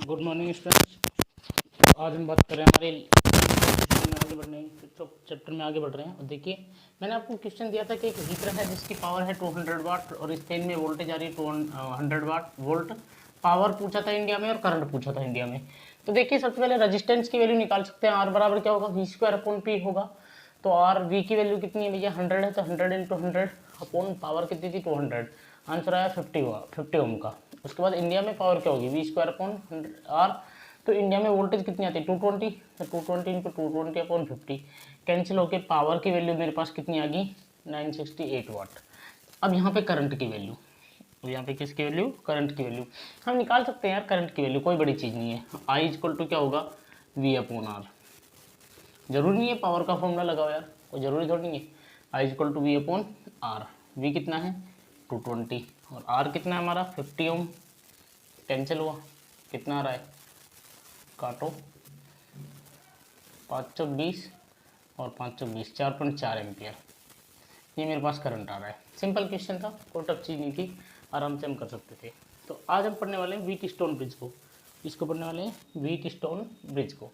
Good morning students. तो आज हम बात कर रहे हैं हमारे चैप्टर में आगे बढ़ रहे हैं। और देखिए, मैंने आपको क्वेश्चन दिया था कि एक हीटर है जिसकी पावर है 200 वाट और इस फैन में वोल्टेज आ रही है 200 वाट वोल्ट। पावर पूछा था इंडिया में और करंट पूछा था इंडिया में। तो देखिए, सबसे पहले रेजिस्टेंस की वैल्यू निकाल सकते हैं। आर बराबर क्या होगा, V² होगा। तो आर वी की वैल्यू कितनी है भैया, 100 है, तो 100 × 100 अपॉन पावर कितनी थी 200। आंसर आया 50 ओम का। उसके बाद इंडिया में पावर क्या होगी, V²/R। तो इंडिया में वोल्टेज कितनी आती है 220, तो 220 × 220/50 कैंसिल होकर पावर की वैल्यू मेरे पास कितनी आ गई 968 वाट। अब यहाँ पे करंट की वैल्यू, यहाँ पे किसकी वैल्यू, करंट की वैल्यू हम निकाल सकते हैं यार। करंट की वैल्यू कोई बड़ी चीज़ नहीं है। I क्या होगा V/R। जरूरी नहीं है पावर का फॉर्मूला लगाओ यार, कोई ज़रूरी थोड़ी नहीं है। I V/R। V कितना है 220 और R कितना है हमारा 50 ओम। कैंसिल हुआ, कितना आ रहा है, काटो, 520 और 520 4.4 एम्पियर। ये मेरे पास करंट आ रहा है। सिंपल क्वेश्चन था, कोई टफ चीज़ नहीं थी, आराम से हम कर सकते थे। तो आज हम पढ़ने वाले हैं व्हीटस्टोन ब्रिज को। इसको पढ़ने वाले हैं व्हीटस्टोन ब्रिज को।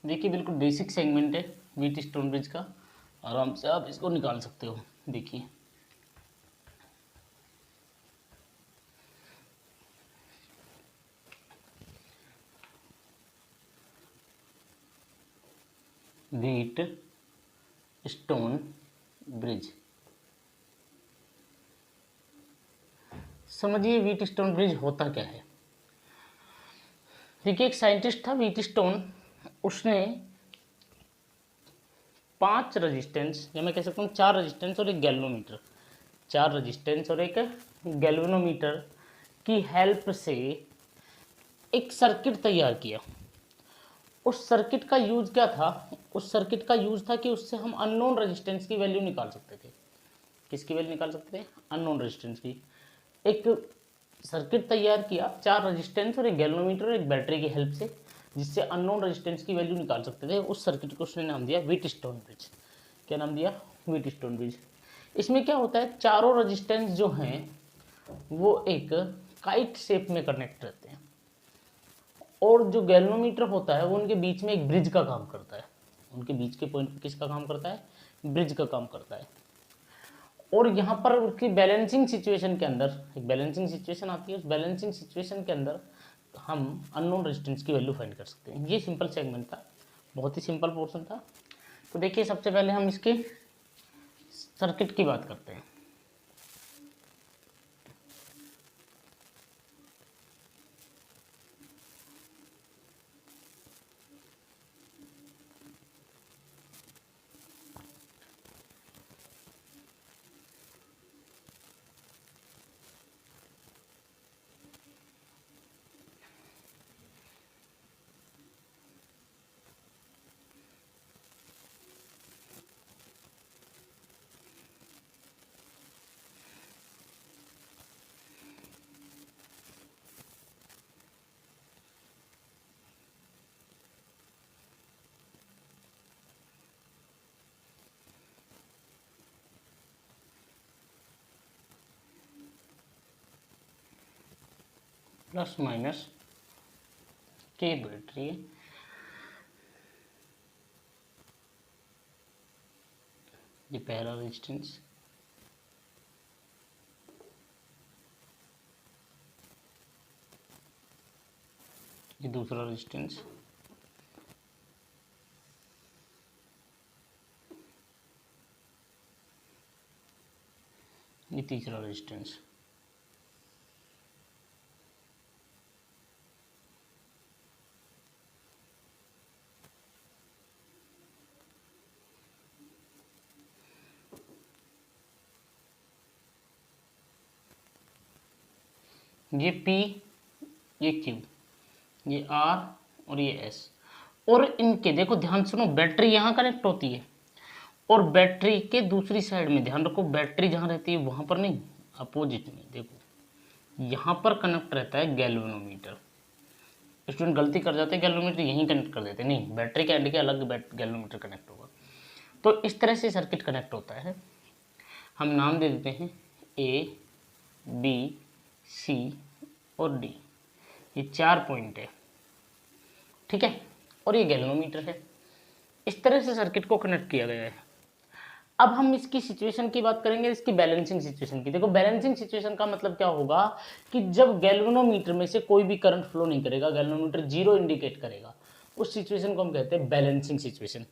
देखिए, बिल्कुल बेसिक सेगमेंट है व्हीटस्टोन ब्रिज का, आराम से आप इसको निकाल सकते हो। देखिए, व्हीटस्टोन ब्रिज, समझिए व्हीटस्टोन ब्रिज होता क्या है। देखिए, एक साइंटिस्ट था व्हीटस्टोन, उसने 5 रेजिस्टेंस, या मैं कह सकता हूँ 4 रेजिस्टेंस और एक गैल्वेनोमीटर, 4 रेजिस्टेंस और एक गैल्वेनोमीटर की हेल्प से एक सर्किट तैयार किया। उस सर्किट का यूज क्या था, उस सर्किट का यूज था कि उससे हम अननोन रेजिस्टेंस की वैल्यू निकाल सकते थे। किसकी वैल्यू निकाल सकते थे, अननोन रेजिस्टेंस की। एक सर्किट तैयार किया 4 रेजिस्टेंस और एक गैल्वेनोमीटर और एक बैटरी की हेल्प से, जिससे अननोन रेजिस्टेंस की वैल्यू निकाल सकते थे। उस सर्किट को उसने नाम दिया व्हीटस्टोन ब्रिज। क्या नाम दिया, व्हीटस्टोन ब्रिज। इसमें क्या होता है, चारों रेजिस्टेंस जो हैं वो एक काइट शेप में कनेक्ट रहते हैं, और जो गैल्वेनोमीटर होता है वो उनके बीच में एक ब्रिज का काम करता है। उनके बीच के पॉइंट पर किसका काम करता है, ब्रिज का काम करता है। और यहाँ पर उसकी बैलेंसिंग सिचुएशन के अंदर एक बैलेंसिंग सिचुएशन आती है। उस बैलेंसिंग सिचुएशन के अंदर हम अननोन रेजिस्टेंस की वैल्यू फाइंड कर सकते हैं। ये सिंपल सेगमेंट था, बहुत ही सिंपल पोर्शन था। तो देखिए, सबसे पहले हम इसके सर्किट की बात करते हैं। प्लस माइनस के बैटरी, ये पहला रेजिस्टेंस, ये दूसरा रेजिस्टेंस, ये तीसरा रेजिस्टेंस। ये P, ये Q, ये R और ये S। और इनके देखो, ध्यान सुनो, बैटरी यहाँ कनेक्ट होती है और बैटरी के दूसरी साइड में, ध्यान रखो, बैटरी जहाँ रहती है वहाँ पर नहीं, अपोजिट में देखो, यहाँ पर कनेक्ट रहता है गैल्वेनोमीटर। स्टूडेंट गलती कर जाते हैं, गैल्वेनोमीटर यहीं कनेक्ट कर देते हैं, नहीं, बैटरी के एंड के अलग गैल्वेनोमीटर कनेक्ट होगा। तो इस तरह से सर्किट कनेक्ट होता है। हम नाम दे देते हैं A बी, सी और डी, ये 4 पॉइंट है, ठीक है, और ये गैल्वेनोमीटर है। इस तरह से सर्किट को कनेक्ट किया गया है। अब हम इसकी सिचुएशन की बात करेंगे, इसकी बैलेंसिंग सिचुएशन की। देखो बैलेंसिंग सिचुएशन का मतलब क्या होगा कि जब गैल्वेनोमीटर में से कोई भी करंट फ्लो नहीं करेगा, गैल्वेनोमीटर 0 इंडिकेट करेगा, उस सिचुएशन को हम कहते हैं बैलेंसिंग सिचुएशन।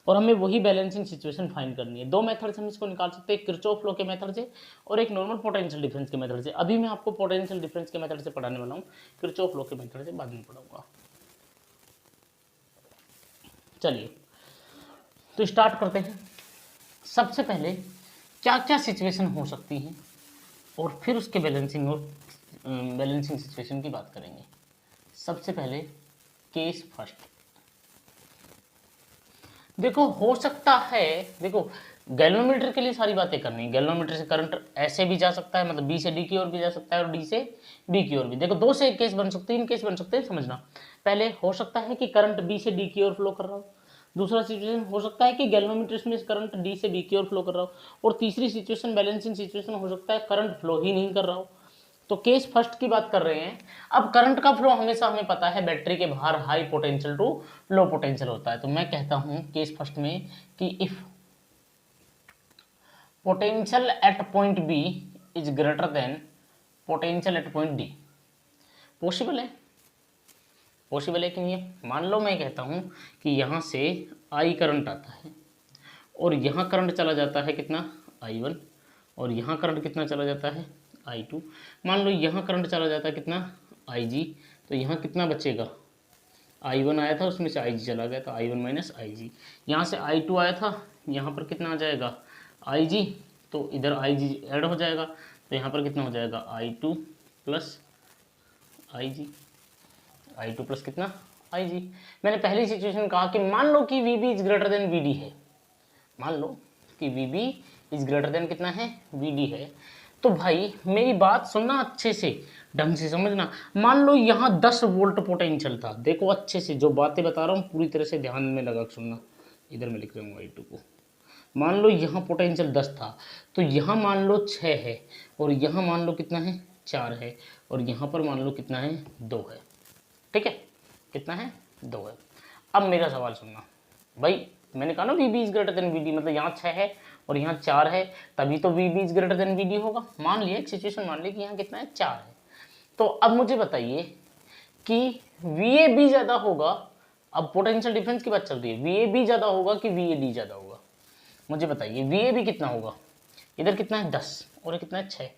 और हमें वही बैलेंसिंग सिचुएशन फाइंड करनी है। 2 मेथड से हम इसको निकाल सकते हैं, किरचॉफ लॉ के मेथड से और एक नॉर्मल पोटेंशियल डिफरेंस के मेथड से। अभी मैं आपको पोटेंशियल डिफरेंस के मेथड से पढ़ाने वाला हूँ, किरचॉफ लॉ के मेथड से बाद में पढ़ाऊंगा। चलिए तो स्टार्ट करते हैं। सबसे पहले क्या क्या सिचुएशन हो सकती हैं और फिर उसके बैलेंसिंग सिचुएशन की बात करेंगे। सबसे पहले केस फर्स्ट। देखो हो सकता है, देखो गैल्वेनोमीटर के लिए सारी बातें करनी है। गैल्वेनोमीटर से करंट ऐसे भी जा सकता है, मतलब बी से डी की ओर भी जा सकता है और डी से बी की ओर भी। देखो 2 से एक केस बन सकते हैं, 3 केस बन सकते हैं, समझना। पहले हो सकता है कि करंट बी से डी की ओर फ्लो कर रहा हो। दूसरा सिचुएशन हो सकता है कि गैल्वेनोमीटर में करंट डी से बी की ओर फ्लो कर रहा हो। और तीसरी सिचुएशन बैलेंसिंग सिचुएशन हो सकता है करंट फ्लो ही नहीं कर रहा हो। तो केस फर्स्ट की बात कर रहे हैं। अब करंट का फ्लो हमेशा हमें पता है बैटरी के बाहर high potential to low potential होता है। तो मैं कहता हूं केस फर्स्ट में कि if potential at point B is greater than potential at point D, possible है? पॉसिबल है कि नहीं है? मान लो मैं कहता हूं कि यहां से आई करंट आता है और यहां करंट चला जाता है कितना, I1, और यहां करंट कितना चला जाता है, I2। मान लो यहाँ करंट चला जाता है कितना, IG, तो यहाँ कितना बचेगा, I1 आया था उसमें से IG चला गया, तो I1 माइनस IG। यहाँ से I2 आया था, यहाँ पर कितना आ जाएगा IG, तो इधर IG ऐड हो जाएगा, तो यहाँ पर कितना हो जाएगा I2 plus IG, I2 plus कितना IG। मैंने पहली सिचुएशन कहा कि मान लो कि VB is greater then VD है, मान लो कि VB इज ग्रेटर देन कितना है, VD है। तो भाई मेरी बात सुनना अच्छे से, ढंग से समझना। मान लो यहाँ 10 वोल्ट पोटेंशियल था। देखो अच्छे से जो बातें बता रहा हूँ पूरी तरह से ध्यान में लगा सुनना। इधर मैं लिख रहा हूँ I2 को। मान लो यहाँ पोटेंशियल 10 था, तो यहाँ मान लो 6 है, और यहाँ मान लो कितना है, 4 है, और यहाँ पर मान लो कितना है, 2 है। ठीक है, कितना है, 2 है। अब मेरा सवाल सुनना भाई, मैंने कहा ना VB is greater then VD, मतलब यहाँ 6 है और यहाँ 4 है, तभी तो VB is greater then VD होगा। मान लिया एक सिचुएशन, मान लिया कि यहाँ कितना है, 4 है। तो अब मुझे बताइए कि VAB ज़्यादा होगा, अब पोटेंशियल डिफरेंस की बात चल रही है, VAB ज़्यादा होगा कि VAD ज़्यादा होगा? मुझे बताइए VAB कितना होगा, इधर कितना है 10 और कितना है 6,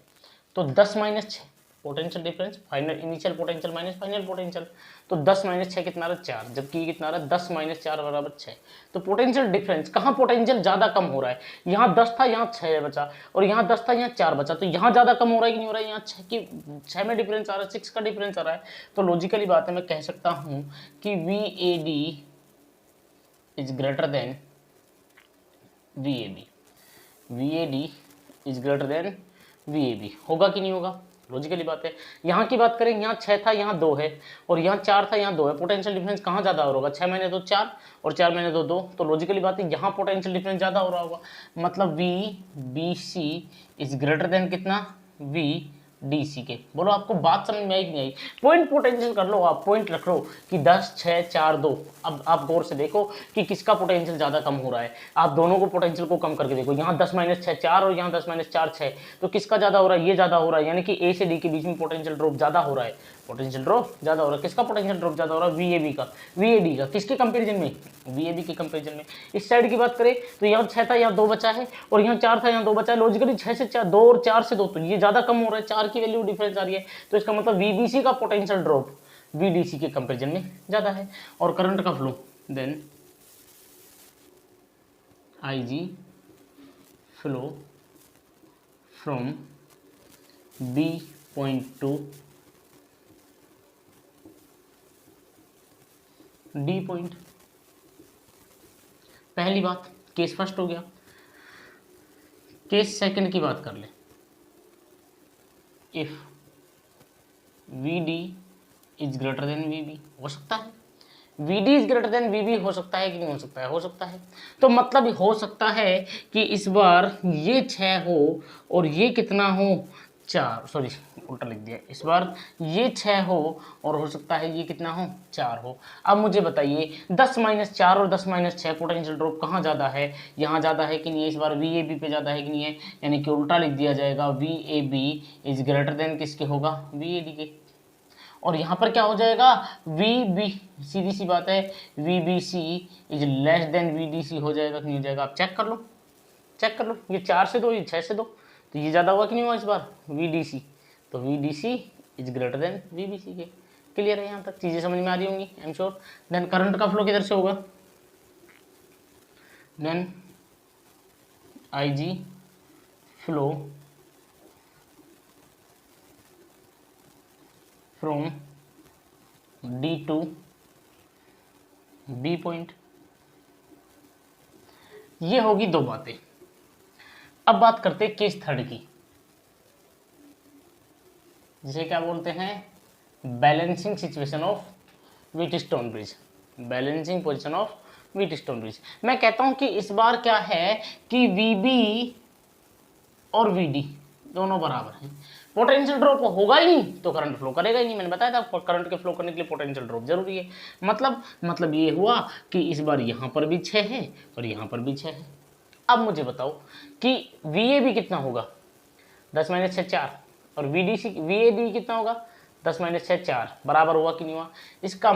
तो 10 minus 6 potential difference, final initial potential minus final potential, तो 10 माइनस 6 कितना रहा, 4, जबकि ये कितना रहा, 10 माइनस 4 बराबर 6। तो पोटेंशियल डिफरेंस कहाँ, पोटेंशियल ज़्यादा कम हो रहा है, यहाँ 10 था यहाँ 6 बचा, और यहाँ 10 था यहाँ 4 बचा, तो यहाँ ज़्यादा कम हो रहा है कि नहीं हो रहा है, यहाँ 6 में डिफरेंस आ रहा है, 6 का डिफरेंस आ रहा है। तो लॉजिकली बात है, मैं कह सकता हूँ कि VAD is greater then VAB, VAD is greater then VAB, होगा कि नहीं होगा? लॉजिकली बात है। यहाँ की बात करें, यहाँ 6 था यहाँ 2 है, और यहाँ 4 था यहाँ 2 है, पोटेंशियल डिफरेंस कहाँ ज़्यादा हो रहा होगा, 6 मैंने 2 4 और 4 मैंने 2 2, तो लॉजिकली बात है यहाँ पोटेंशियल डिफरेंस ज़्यादा हो रहा होगा, मतलब VBC इज ग्रेटर देन कितना, VDC के। बोलो आपको बात समझ में आई कि नहीं आई? पॉइंट पोटेंशियल कर लो, आप पॉइंट रख लो कि 10 6 4 2। अब आप गौर से देखो कि किसका पोटेंशियल ज़्यादा कम हो रहा है, आप दोनों को पोटेंशियल को कम करके देखो, यहाँ 10 माइनस 6 4 और यहाँ 10 माइनस 4 6, तो किसका ज़्यादा हो रहा है, ये ज़्यादा हो रहा है, यानी कि A से D के बीच में पोटेंशियल ड्रॉप ज़्यादा हो रहा है, पोटेंशियल ड्रॉप ज़्यादा हो रहा है। किसका पोटेंशियल ड्रॉप ज़्यादा हो रहा है, VAB का, VAD का। किसके कंपेरिजन में, VAB के कंपेरिजन में। इस साइड की बात करें तो यहाँ 6 था यहाँ 2 बचा है, और यहाँ 4 था यहाँ 2 बचा है, लॉजिकली 6 से 4 2 और 4 से 2, तो ये ज़्यादा कम हो रहा है, 4 की वैल्यू डिफरेंस आ रही है, तो इसका मतलब VBC का पोटेंशियल ड्रॉप VDC के कंपेरिजन में ज़्यादा है। और करंट का flow, then IG flow from B point to D point. पहली बात केस फर्स्ट हो गया। केस सेकंड की बात कर ले, if VD is greater then VB, हो सकता है VD is greater then VB, हो सकता है कि नहीं हो सकता है, हो सकता है। तो मतलब हो सकता है कि इस बार ये 6 हो और ये कितना हो, 4, सॉरी उल्टा लिख दिया, इस बार ये 6 हो और हो सकता है ये कितना हो, 4 हो। अब मुझे बताइए 10-4 और 10-6 पोटेंशियल ड्रॉप कहाँ ज़्यादा है, यहाँ ज़्यादा है कि नहीं है, इस बार वी ए बी पे ज़्यादा है कि नहीं है, यानी कि उल्टा लिख दिया जाएगा, V A B is greater than किसके होगा, वी ए डी के। और यहाँ पर क्या हो जाएगा, वी बी, सीधी सी बात है, V B C is less than V D C हो जाएगा कि नहीं हो जाएगा, आप चेक कर लो, चेक कर लो, ये 4 से 2, ये 6 से 2, तो ये ज़्यादा हुआ कि नहीं हुआ इस बार, वी डी सी, तो V D C is greater than V B C के। क्लियर है, यहाँ तक चीज़ें समझ में आ रही होंगी, I am sure. Then current का फ्लो किधर से होगा, then I G flow from D to B point. ये होगी दो बातें। अब बात करते हैं केस थर्ड की, जिसे क्या बोलते हैं, balancing situation of Wheatstone bridge, balancing position of Wheatstone bridge. मैं कहता हूं कि इस बार क्या है कि वीबी और वीडी दोनों बराबर हैं, पोटेंशियल ड्रॉप होगा ही नहीं तो करंट फ्लो करेगा ही नहीं। मैंने बताया था करंट के फ्लो करने के लिए पोटेंशियल ड्रॉप जरूरी है। मतलब ये हुआ कि इस बार यहाँ पर भी 6 है और यहाँ पर भी 6 है। अब मुझे बताओ कि वी ए बी कितना होगा, 10-6 4, और V D C V A D कितना होगा, 10-6 4, बराबर हुआ कि नहीं हुआ। इसका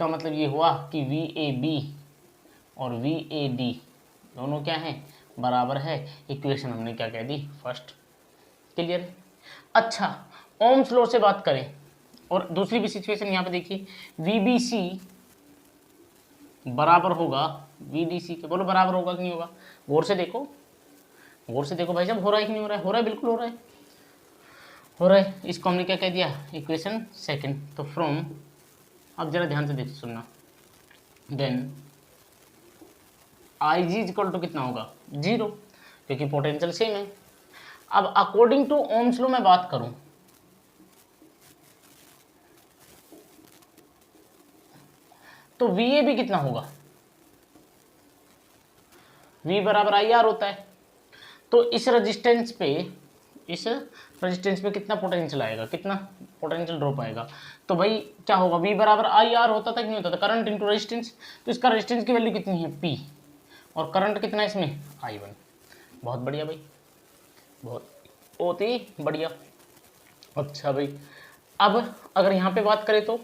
मतलब ये हुआ कि वी ए बी और वी ए डी दोनों क्या हैं, बराबर है। इक्वेशन हमने क्या कह दी, फर्स्ट। क्लियर है। अच्छा, ओम्स लॉ से बात करें और दूसरी भी सिचुएशन यहाँ पे देखिए, वी बी सी बराबर होगा वी डी सी के, बोलो बराबर होगा कि नहीं होगा, गौर से देखो भाई साहब, हो रहा है कि नहीं हो रहा है, हो रहा है, बिल्कुल हो रहा है। इसको हमने क्या कह दिया, इक्वेशन सेकंड। तो फ्रॉम, अब जरा ध्यान से देख सुनना, then I G equal to कितना होगा, 0, क्योंकि पोटेंशियल सेम है। अब अकॉर्डिंग टू ओम्स लॉ मैं बात करूं तो वी ए भी कितना होगा, V बराबर आई आर होता है। तो इस रेजिस्टेंस पे कितना पोटेंशियल आएगा, कितना पोटेंशियल ड्रॉप आएगा, तो भाई क्या होगा, V बराबर आई आर होता था कि नहीं होता था, करंट इंटू रेजिस्टेंस। तो इसका रेजिस्टेंस की वैल्यू कितनी है, P, और करंट कितना है इसमें, I1। बहुत बढ़िया भाई, बहुत ही बढ़िया। अच्छा भाई, अब अगर यहाँ पे बात करें तो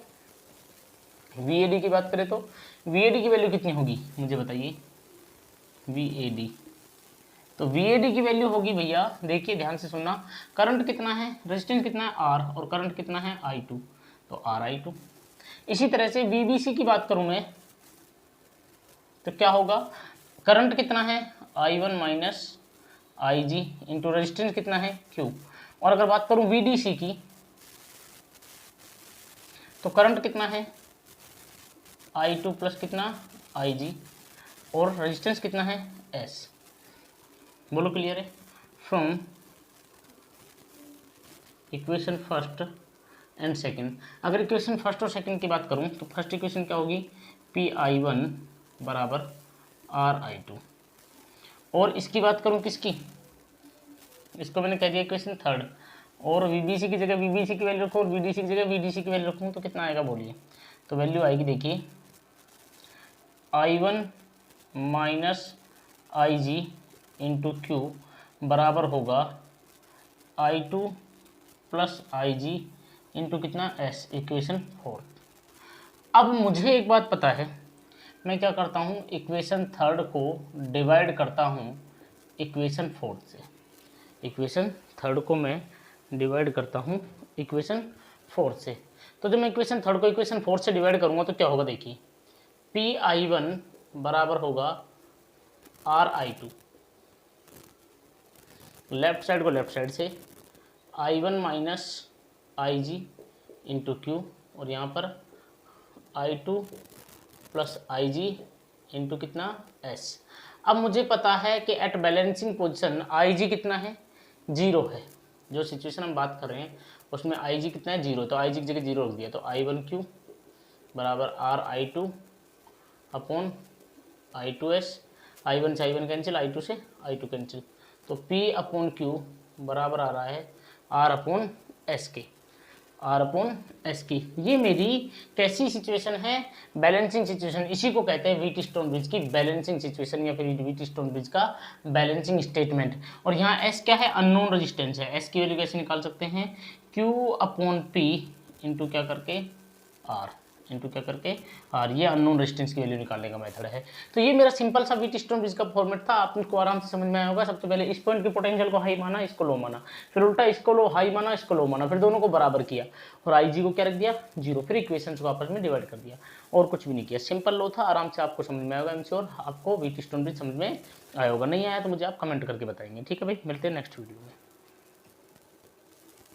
VAD की बात करें तो VAD की वैल्यू कितनी होगी, मुझे बताइए, VAD, तो VAD की वैल्यू होगी भैया, देखिए ध्यान से सुनना, करंट कितना है, रेजिस्टेंस कितना है R, और करंट कितना है I2, तो RI2। इसी तरह से VBC की बात करूं मैं तो क्या होगा, करंट कितना है I1 minus IG into resistance कितना है Q। और अगर बात करूं VDC की तो करंट कितना है I2 प्लस कितना IG, और रेजिस्टेंस कितना है S। बोलो क्लियर है। From equation first and second, अगर इक्वेशन फर्स्ट और सेकंड की बात करूं तो फर्स्ट इक्वेशन क्या होगी, PI1 बराबर RI2, और इसकी बात करूं किसकी, इसको मैंने कह दिया इक्वेशन थर्ड, और VBC की जगह VBC की वैल्यू रखो और VDC की जगह VDC की वैल्यू रखूँ तो कितना आएगा बोलिए, तो वैल्यू आएगी देखिए, I1 minus IG into Q बराबर होगा I2 प्लस IG इंटू कितना S, इक्वेशन फोर्थ। अब मुझे एक बात पता है, मैं क्या करता हूँ, इक्वेशन थर्ड को डिवाइड करता हूँ इक्वेशन फोर्थ से, इक्वेशन थर्ड को मैं डिवाइड करता हूँ इक्वेशन फोर्थ से। तो जब मैं इक्वेशन थर्ड को इक्वेशन फोर्थ से डिवाइड करूँगा तो क्या होगा देखिए, PI1 बराबर होगा RI2, लेफ्ट साइड को लेफ्ट साइड से I1 minus IG into Q, और यहाँ पर I2 प्लस IG इंटू कितना S। अब मुझे पता है कि एट बैलेंसिंग पोजीशन IG कितना है, 0 है, जो सिचुएशन हम बात कर रहे हैं उसमें IG कितना है, 0, तो IG की जगह 0 रख दिया, तो I1Q बराबर RI2 अपॉन I2S, I1 से I1 कैंसिल, I2 से I2 कैंसिल, तो P अपॉन Q बराबर आ रहा है आर अपॉन एस के, आर अपॉन एस की। ये मेरी कैसी सिचुएशन है, बैलेंसिंग सिचुएशन। इसी को कहते हैं व्हीट स्टोन ब्रिज की बैलेंसिंग सिचुएशन या फिर व्हीट स्टोन ब्रिज का बैलेंसिंग स्टेटमेंट। और यहाँ एस क्या है, अननोन रेजिस्टेंस है। एस की वैल्यू कैसे निकाल सकते हैं, क्यू अपॉन पी इंटू क्या करके आर, इंटू क्या करके आर। ये अननोन रेजिस्टेंस की वैल्यू निकालने का मेथड है। तो ये मेरा सिंपल सा व्हीट स्टोन ब्रिज का फॉर्मेट था, आपको आराम से समझ में आया होगा। सबसे पहले इस पॉइंट की पोटेंशियल को हाई माना, इसको लो माना, फिर उल्टा इसको लो हाई माना, इसको लो माना, फिर दोनों को बराबर किया और आई जी को क्या रख दिया, जीरो, फिर इक्वेशन को आपस में डिवाइड कर दिया और कुछ भी नहीं किया। सिंपल लो था, आराम से आपको समझ में आएगा। एम श्योर आपको व्हीट स्टोन ब्रिज समझ में आया होगा। नहीं आया तो मुझे आप कमेंट करके बताएंगे। ठीक है भाई, मिलते हैं नेक्स्ट वीडियो में।